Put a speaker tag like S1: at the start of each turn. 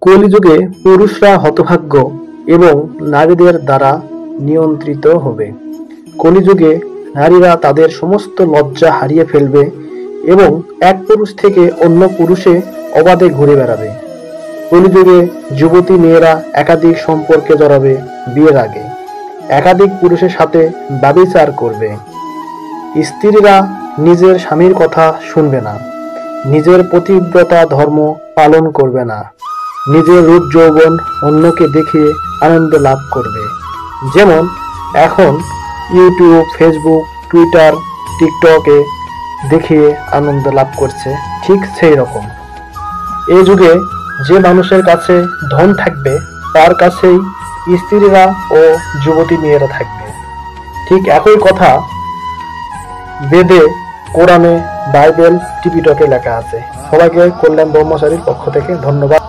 S1: কলিযুগে পুরুষরা হতভাগ্য এবং নারীদের দ্বারা নিয়ন্ত্রিত হবে। কলিযুগে নারীরা তাদের সমস্ত লজ্জা হারিয়ে ফেলবে এবং এক পুরুষ থেকে অন্য পুরুষে অবাধে ঘুরে বেড়াবে। কলিযুগে যুবতী মেয়েরা একাধিক সম্পর্কে জড়াবে, বিয়ের আগে একাধিক পুরুষের সাথে ব্যভিচার করবে। স্ত্রীরা নিজের স্বামীর কথা শুনবে না, নিজের পতিব্রতা ধর্ম পালন করবে না, নিজের রূপ যৌবন অন্যকে দেখিয়ে আনন্দ লাভ করবে। যেমন এখন ইউটিউব, ফেসবুক, টুইটার, টিকটকে দেখিয়ে আনন্দ লাভ করছে, ঠিক সেই রকম এই যুগে যে মানুষের কাছে ধন থাকবে তার কাছেই স্ত্রীরা ও যুবতী মেয়েরা থাকবে। ঠিক একই কথা বেদে, কোরআনে, বাইবেল, টিপিটকে লেখা আছে। সবাইকে কল্যাণ ব্রহ্মচারীর পক্ষ থেকে ধন্যবাদ।